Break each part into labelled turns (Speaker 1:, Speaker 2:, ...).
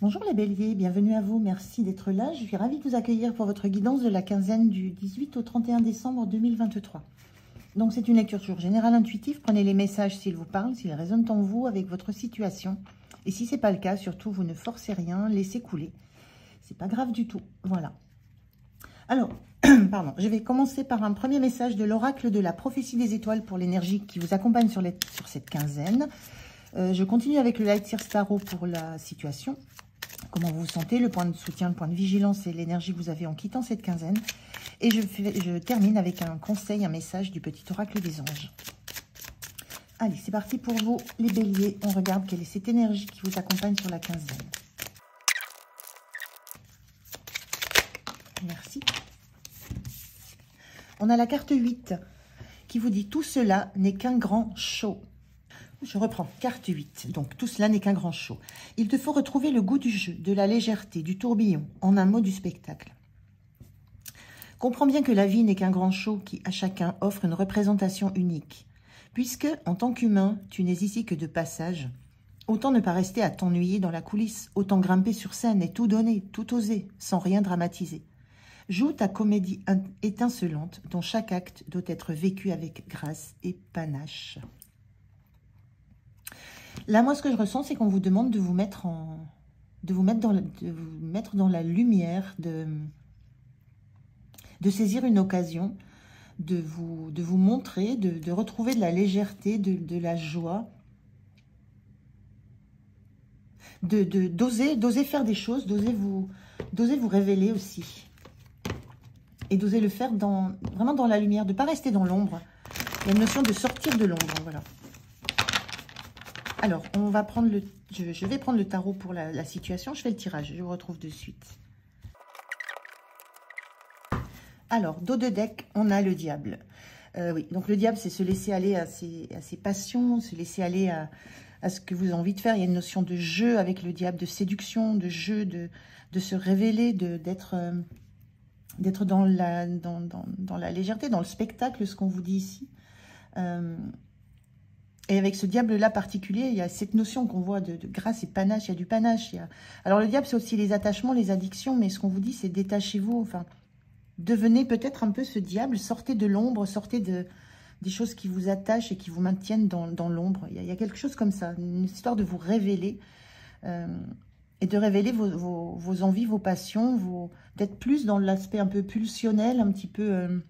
Speaker 1: Bonjour les béliers, bienvenue à vous, merci d'être là. Je suis ravie de vous accueillir pour votre guidance de la quinzaine du 18 au 31 décembre 2023. Donc c'est une lecture sur générale intuitive, prenez les messages s'ils vous parlent, s'ils résonnent en vous avec votre situation. Et si ce n'est pas le cas, surtout vous ne forcez rien, laissez couler. C'est pas grave du tout, voilà. Alors, pardon, je vais commencer par un premier message de l'oracle de la prophétie des étoiles pour l'énergie qui vous accompagne sur cette quinzaine. Je continue avec le Light Seer Tarot pour la situation. Comment vous vous sentez, le point de soutien, le point de vigilance et l'énergie que vous avez en quittant cette quinzaine. Et je termine avec un conseil, un message du petit oracle des anges. Allez, c'est parti pour vous, les béliers. On regarde quelle est cette énergie qui vous accompagne sur la quinzaine. Merci. On a la carte 8 qui vous dit « Tout cela n'est qu'un grand show ». Je reprends, carte 8. Donc, tout cela n'est qu'un grand show. Il te faut retrouver le goût du jeu, de la légèreté, du tourbillon, en un mot du spectacle. Comprends bien que la vie n'est qu'un grand show qui, à chacun, offre une représentation unique. Puisque, en tant qu'humain, tu n'es ici que de passage, autant ne pas rester à t'ennuyer dans la coulisse, autant grimper sur scène et tout donner, tout oser, sans rien dramatiser. Joue ta comédie étincelante, dont chaque acte doit être vécu avec grâce et panache. Là, moi, ce que je ressens, c'est qu'on vous demande de vous mettre dans la lumière, de saisir une occasion, de vous montrer, de retrouver de la légèreté, de la joie, d'oser faire des choses, d'oser vous révéler aussi. Et d'oser le faire vraiment dans la lumière, de ne pas rester dans l'ombre. Il y a une notion de sortir de l'ombre, voilà. Alors, on va prendre je vais prendre le tarot pour la situation. Je fais le tirage, je vous retrouve de suite. Alors, dos de deck, on a le diable. Oui, donc le diable, c'est se laisser aller à ses passions, se laisser aller à ce que vous avez envie de faire. Il y a une notion de jeu avec le diable, de séduction, de jeu, de se révéler, d'être dans la légèreté, dans le spectacle, ce qu'on vous dit ici. Et avec ce diable-là particulier, il y a cette notion qu'on voit de grâce et panache, il y a du panache. Alors le diable, c'est aussi les attachements, les addictions, mais ce qu'on vous dit, c'est détachez-vous, enfin, devenez peut-être un peu ce diable, sortez de l'ombre, sortez des choses qui vous attachent et qui vous maintiennent dans l'ombre. Il y a quelque chose comme ça, une histoire de vous révéler, et de révéler vos envies, vos passions, d'être plus dans l'aspect un peu pulsionnel, un petit peu,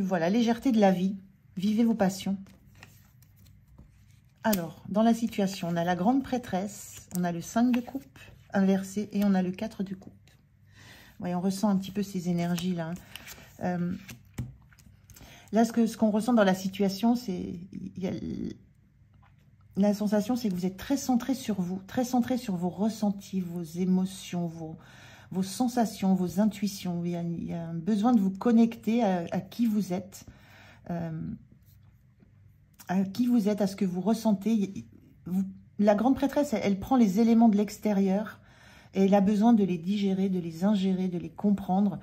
Speaker 1: voilà, légèreté de la vie. Vivez vos passions. Alors, dans la situation, on a la grande prêtresse, on a le 5 de coupe inversé et on a le 4 de coupe. Ouais, on ressent un petit peu ces énergies-là. Là, ce qu'on ressent dans la situation, c'est... La sensation, c'est que vous êtes très centré sur vous, très centré sur vos ressentis, vos émotions, vos sensations, vos intuitions. Il y a un besoin de vous connecter à qui vous êtes. À ce que vous ressentez. La grande prêtresse, elle prend les éléments de l'extérieur et elle a besoin de les digérer, de les ingérer, de les comprendre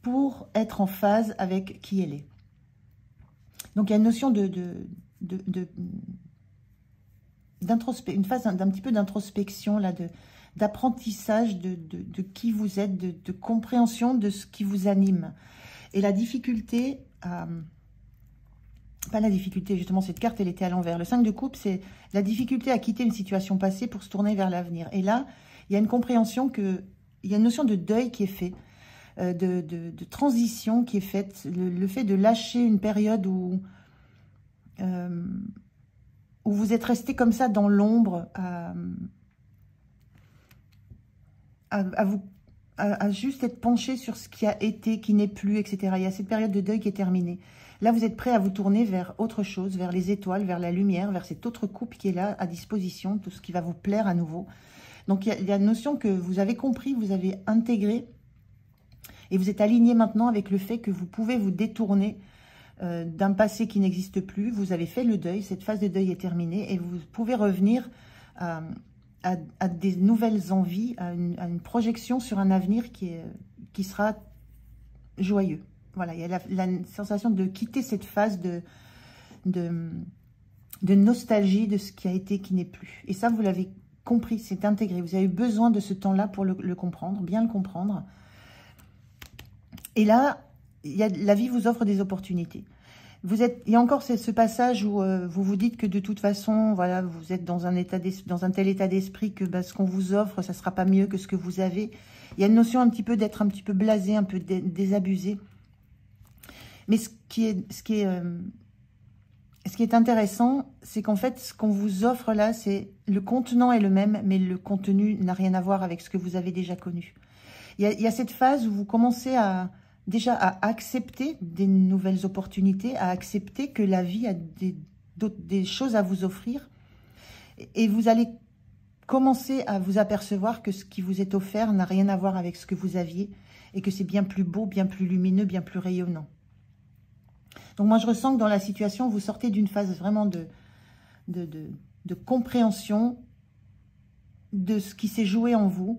Speaker 1: pour être en phase avec qui elle est. Donc il y a une notion une phase d'un petit peu d'introspection, là, d'apprentissage de qui vous êtes, de compréhension de ce qui vous anime. Et la difficulté, pas la difficulté, justement, cette carte, elle était à l'envers. Le 5 de coupe, c'est la difficulté à quitter une situation passée pour se tourner vers l'avenir. Et là, il y a une compréhension il y a une notion de deuil qui est fait, de transition qui est faite, le fait de lâcher une période où vous êtes resté comme ça dans l'ombre, à juste être penché sur ce qui a été, qui n'est plus, etc. Il y a cette période de deuil qui est terminée. Là, vous êtes prêt à vous tourner vers autre chose, vers les étoiles, vers la lumière, vers cette autre coupe qui est là à disposition, tout ce qui va vous plaire à nouveau. Donc, il y a une notion que vous avez compris, vous avez intégré, et vous êtes aligné maintenant avec le fait que vous pouvez vous détourner d'un passé qui n'existe plus. Vous avez fait le deuil, cette phase de deuil est terminée, et vous pouvez revenir à des nouvelles envies, à une projection sur un avenir qui sera joyeux. Voilà, il y a la sensation de quitter cette phase de de nostalgie de ce qui a été, qui n'est plus. Et ça, vous l'avez compris, c'est intégré. Vous avez besoin de ce temps-là pour le comprendre, bien le comprendre. Et là, la vie vous offre des opportunités. Il y a encore ce passage où vous vous dites que de toute façon, voilà, vous êtes dans un tel état d'esprit que ce qu'on vous offre, ça ne sera pas mieux que ce que vous avez. Il y a une notion un petit peu d'être un petit peu blasé, un peu désabusé. Mais ce qui est intéressant, c'est qu'en fait, ce qu'on vous offre là, c'est le contenant est le même, mais le contenu n'a rien à voir avec ce que vous avez déjà connu. Il y a cette phase où vous commencez déjà à accepter des nouvelles opportunités, à accepter que la vie a des choses à vous offrir. Et vous allez commencer à vous apercevoir que ce qui vous est offert n'a rien à voir avec ce que vous aviez et que c'est bien plus beau, bien plus lumineux, bien plus rayonnant. Donc moi, je ressens que dans la situation, vous sortez d'une phase vraiment de compréhension de ce qui s'est joué en vous,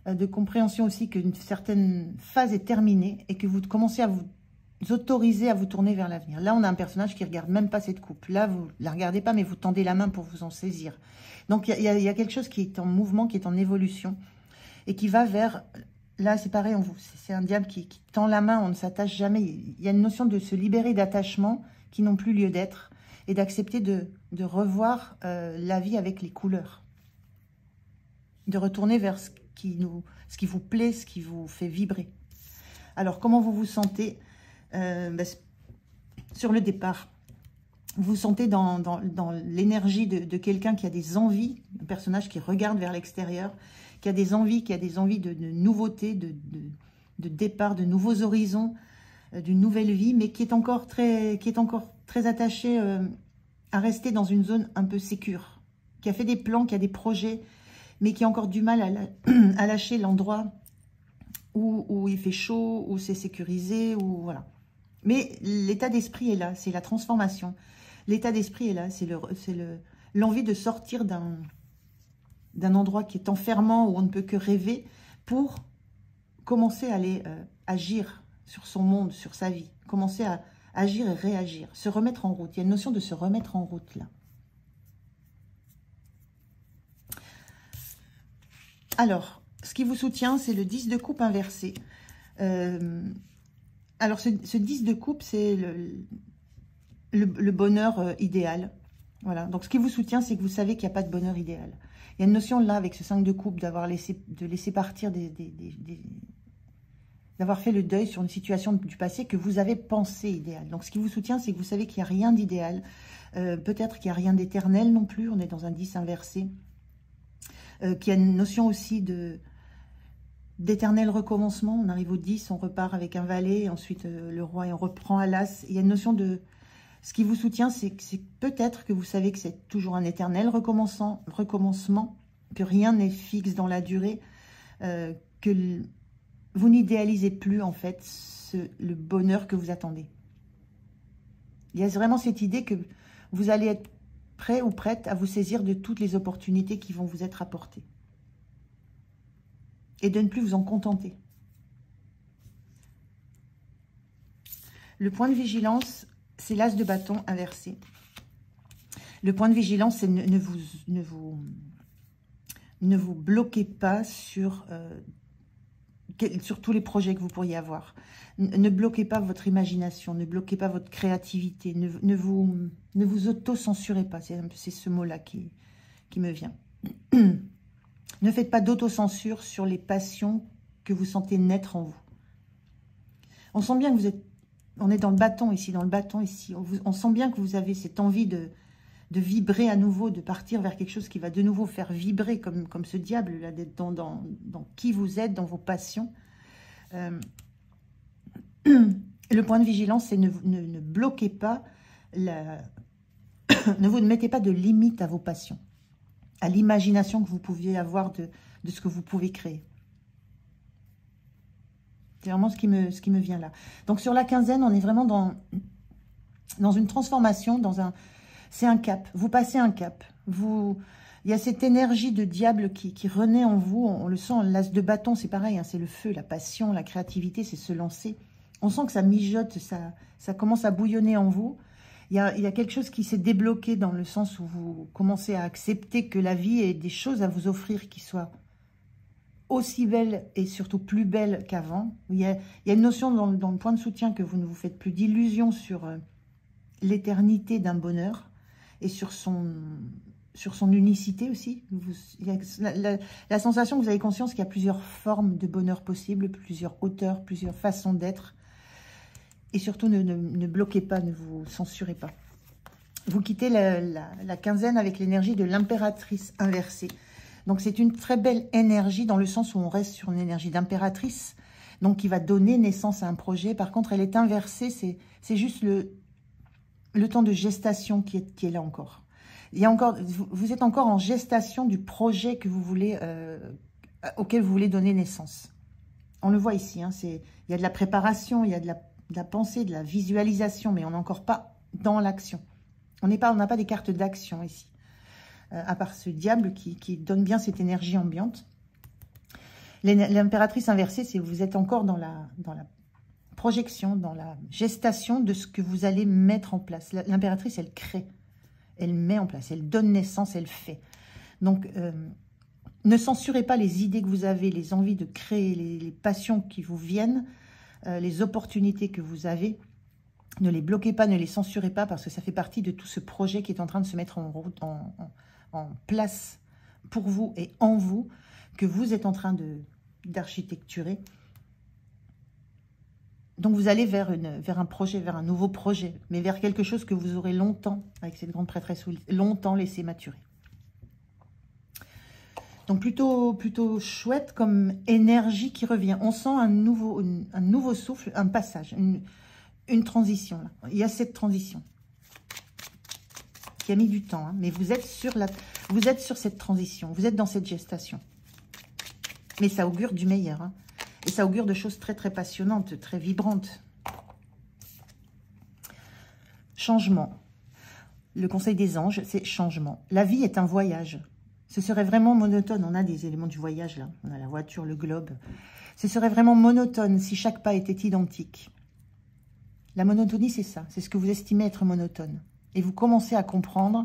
Speaker 1: de compréhension aussi qu'une certaine phase est terminée et que vous commencez à vous autoriser à vous tourner vers l'avenir. Là, on a un personnage qui ne regarde même pas cette coupe. Là, vous ne la regardez pas, mais vous tendez la main pour vous en saisir. Donc, il y a quelque chose qui est en mouvement, qui est en évolution et qui va vers... Là, c'est pareil, c'est un diable qui tend la main, on ne s'attache jamais. Il y a une notion de se libérer d'attachements qui n'ont plus lieu d'être et d'accepter de revoir la vie avec les couleurs. De retourner vers ce qui vous plaît, ce qui vous fait vibrer. Alors, comment vous vous sentez sur le départ? Vous vous sentez dans l'énergie de quelqu'un qui a des envies, un personnage qui regarde vers l'extérieur, qui a des envies de nouveautés, de départ, de nouveaux horizons, d'une nouvelle vie, mais qui est encore très attaché à rester dans une zone un peu sécure, qui a fait des plans, qui a des projets, mais qui a encore du mal à lâcher l'endroit où il fait chaud, où c'est sécurisé, où voilà. Mais l'état d'esprit est là, c'est la transformation. L'état d'esprit est là, c'est l'envie de sortir d'un endroit qui est enfermant, où on ne peut que rêver, pour commencer à aller agir sur son monde, sur sa vie. Commencer à agir et réagir, se remettre en route. Il y a une notion de se remettre en route là. Alors, ce qui vous soutient, c'est le 10 de coupe inversé. Alors, ce 10 de coupe, c'est le bonheur idéal. Voilà. Donc, ce qui vous soutient, c'est que vous savez qu'il n'y a pas de bonheur idéal. Il y a une notion là, avec ce 5 de coupe, de laisser partir, d'avoir fait le deuil sur une situation du passé que vous avez pensé idéal. Donc, ce qui vous soutient, c'est que vous savez qu'il n'y a rien d'idéal. Peut-être qu'il n'y a rien d'éternel non plus. On est dans un 10 inversé. Qu'il y a une notion aussi d'éternel recommencement. On arrive au 10, on repart avec un valet, ensuite le roi, et on reprend à l'as. Il y a une notion de... Ce qui vous soutient, c'est peut-être que vous savez que c'est toujours un éternel recommencement, que rien n'est fixe dans la durée, que vous n'idéalisez plus en fait le bonheur que vous attendez. Il y a vraiment cette idée que vous allez être prêt ou prête à vous saisir de toutes les opportunités qui vont vous être apportées. Et de ne plus vous en contenter. Le point de vigilance, c'est l'as de bâton inversé. Le point de vigilance, c'est ne vous bloquez pas sur tous les projets que vous pourriez avoir. Ne bloquez pas votre imagination, ne bloquez pas votre créativité, ne vous auto-censurez pas. C'est ce mot-là qui me vient. Ne faites pas d'autocensure sur les passions que vous sentez naître en vous. On sent bien que vous êtes... On est dans le bâton ici, On sent bien que vous avez cette envie de vibrer à nouveau, de partir vers quelque chose qui va de nouveau faire vibrer, comme ce diable, là, d'être dans qui vous êtes, dans vos passions. Le point de vigilance, c'est ne bloquez pas, ne mettez pas de limite à vos passions, à l'imagination que vous pouviez avoir de ce que vous pouvez créer. C'est vraiment ce qui me vient là. Donc sur la quinzaine, on est vraiment dans une transformation, c'est un cap. Vous passez un cap. Il y a cette énergie de diable qui renaît en vous. On le sent, l'as de bâton, c'est pareil. Hein, c'est le feu, la passion, la créativité, c'est se lancer. On sent que ça mijote, ça commence à bouillonner en vous. Il y a quelque chose qui s'est débloqué dans le sens où vous commencez à accepter que la vie ait des choses à vous offrir qui soient aussi belles et surtout plus belles qu'avant. Il y a une notion dans le point de soutien que vous ne vous faites plus d'illusions sur l'éternité d'un bonheur et sur son unicité aussi. La sensation que vous avez conscience qu'il y a plusieurs formes de bonheur possibles, plusieurs hauteurs, plusieurs façons d'être. Et surtout, ne bloquez pas, ne vous censurez pas. Vous quittez la quinzaine avec l'énergie de l'impératrice inversée. Donc, c'est une très belle énergie dans le sens où on reste sur une énergie d'impératrice, donc qui va donner naissance à un projet. Par contre, elle est inversée, c'est juste le temps de gestation qui est là encore. Vous êtes encore en gestation du projet que vous voulez, auquel vous voulez donner naissance. On le voit ici, hein, il y a de la préparation, il y a de la pensée, de la visualisation, mais on n'est encore pas dans l'action. On n'a pas des cartes d'action ici, à part ce diable qui donne bien cette énergie ambiante. L'impératrice inversée, c'est que vous êtes encore dans la projection, dans la gestation de ce que vous allez mettre en place. L'impératrice, elle crée, elle met en place, elle donne naissance, elle fait. Donc, ne censurez pas les idées que vous avez, les envies de créer, les passions qui vous viennent, les opportunités que vous avez. Ne les bloquez pas, ne les censurez pas, parce que ça fait partie de tout ce projet qui est en train de se mettre en route, en place pour vous et en vous, que vous êtes en train d'architecturer. Donc vous allez vers un projet, vers un nouveau projet, mais vers quelque chose que vous aurez longtemps, avec cette grande prêtresse, longtemps laissé maturer. Donc plutôt chouette comme énergie qui revient. On sent un nouveau souffle, un passage, une transition. Là. Il y a cette transition qui a mis du temps, hein, mais vous êtes sur cette transition, vous êtes dans cette gestation. Mais ça augure du meilleur, hein, et ça augure de choses très très passionnantes, très vibrantes. Changement. Le conseil des anges, c'est changement. La vie est un voyage. Ce serait vraiment monotone. On a des éléments du voyage, là. On a la voiture, le globe. Ce serait vraiment monotone si chaque pas était identique. La monotonie, c'est ça. C'est ce que vous estimez être monotone. Et vous commencez à comprendre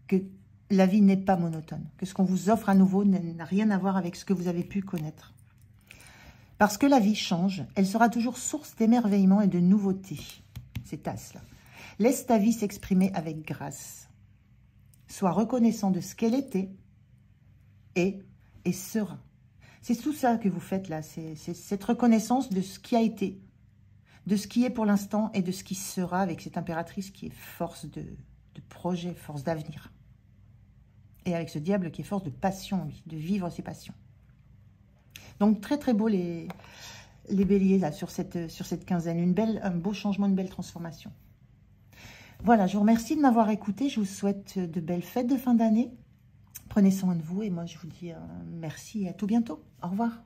Speaker 1: que la vie n'est pas monotone. Que ce qu'on vous offre à nouveau n'a rien à voir avec ce que vous avez pu connaître. Parce que la vie change, elle sera toujours source d'émerveillement et de nouveauté. Cet as-là. Laisse ta vie s'exprimer avec grâce. Sois reconnaissant de ce qu'elle était et sera. C'est tout ça que vous faites là. C'est cette reconnaissance de ce qui a été, de ce qui est pour l'instant et de ce qui sera avec cette impératrice qui est force de projet, force d'avenir. Et avec ce diable qui est force de passion, de vivre ses passions. Donc très très beau les béliers là sur cette quinzaine. Un beau changement, une belle transformation. Voilà, je vous remercie de m'avoir écouté. Je vous souhaite de belles fêtes de fin d'année. Prenez soin de vous et moi je vous dis merci et à tout bientôt. Au revoir.